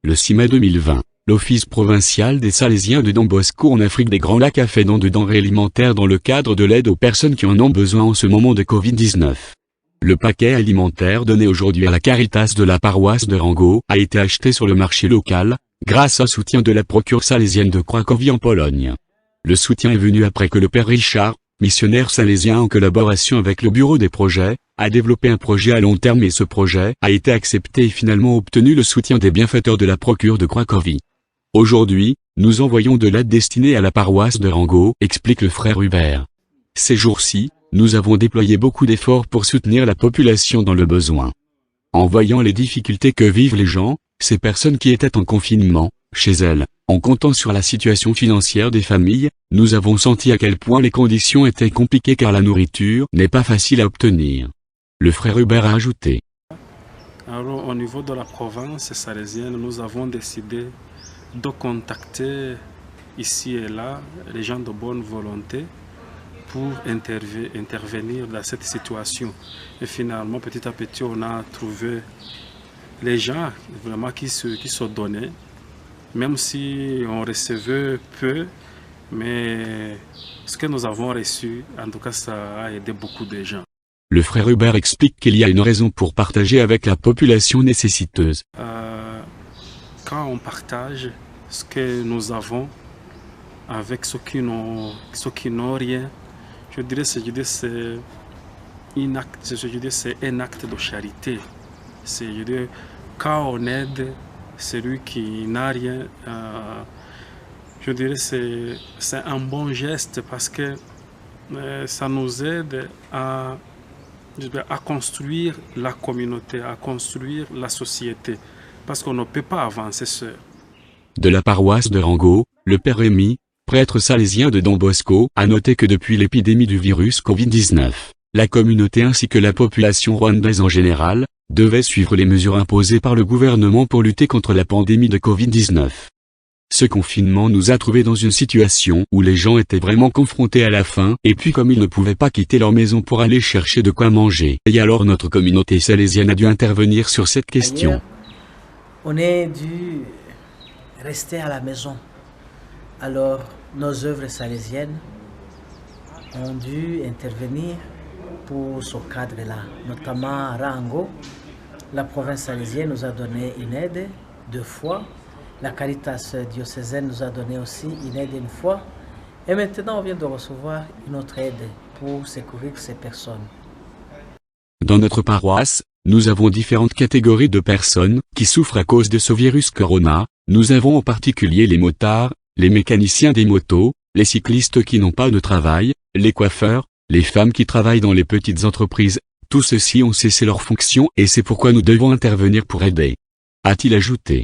Le 6 mai 2020, l'Office provincial des Salésiens de Don Bosco en Afrique des Grands Lacs a fait don de denrées alimentaires dans le cadre de l'aide aux personnes qui en ont besoin en ce moment de Covid-19. Le paquet alimentaire donné aujourd'hui à la Caritas de la paroisse de Rango a été acheté sur le marché local, grâce au soutien de la procure salésienne de Cracovie en Pologne. Le soutien est venu après que le père Richard, missionnaire salésien en collaboration avec le bureau des projets, a développé un projet à long terme et ce projet a été accepté et finalement obtenu le soutien des bienfaiteurs de la procure de Cracovie. Aujourd'hui, nous envoyons de l'aide destinée à la paroisse de Rango, explique le frère Hubert. Ces jours-ci, nous avons déployé beaucoup d'efforts pour soutenir la population dans le besoin. En voyant les difficultés que vivent les gens, ces personnes qui étaient en confinement, chez elles, en comptant sur la situation financière des familles, nous avons senti à quel point les conditions étaient compliquées car la nourriture n'est pas facile à obtenir. Le frère Hubert a ajouté. Alors, au niveau de la province salésienne, nous avons décidé de contacter ici et là les gens de bonne volonté pour intervenir dans cette situation. Et finalement, petit à petit, on a trouvé les gens vraiment qui se donnaient, même si on recevait peu, mais ce que nous avons reçu, en tout cas, ça a aidé beaucoup de gens. Le frère Hubert explique qu'il y a une raison pour partager avec la population nécessiteuse. Quand on partage ce que nous avons avec ceux qui n'ont rien, je dirais que c'est un acte de charité. Quand on aide celui qui n'a rien, je dirais que c'est un bon geste parce que ça nous aide à construire la communauté, à construire la société, parce qu'on ne peut pas avancer seul. De la paroisse de Rango, le père Rémy, prêtre salésien de Don Bosco, a noté que depuis l'épidémie du virus Covid-19, la communauté ainsi que la population rwandaise en général, devait suivre les mesures imposées par le gouvernement pour lutter contre la pandémie de Covid-19. Ce confinement nous a trouvés dans une situation où les gens étaient vraiment confrontés à la faim et puis comme ils ne pouvaient pas quitter leur maison pour aller chercher de quoi manger. Et alors notre communauté salésienne a dû intervenir sur cette question. On a dû rester à la maison. Alors nos œuvres salésiennes ont dû intervenir pour ce cadre-là, notamment à Rango. La province salésienne nous a donné une aide 2 fois. La Caritas diocésaine nous a donné aussi une aide 1 fois. Et maintenant, on vient de recevoir une autre aide pour secourir ces personnes. Dans notre paroisse, nous avons différentes catégories de personnes qui souffrent à cause de ce virus corona. Nous avons en particulier les motards, les mécaniciens des motos, les cyclistes qui n'ont pas de travail, les coiffeurs, les femmes qui travaillent dans les petites entreprises. Tous ceux-ci ont cessé leur fonction et c'est pourquoi nous devons intervenir pour aider. A-t-il ajouté.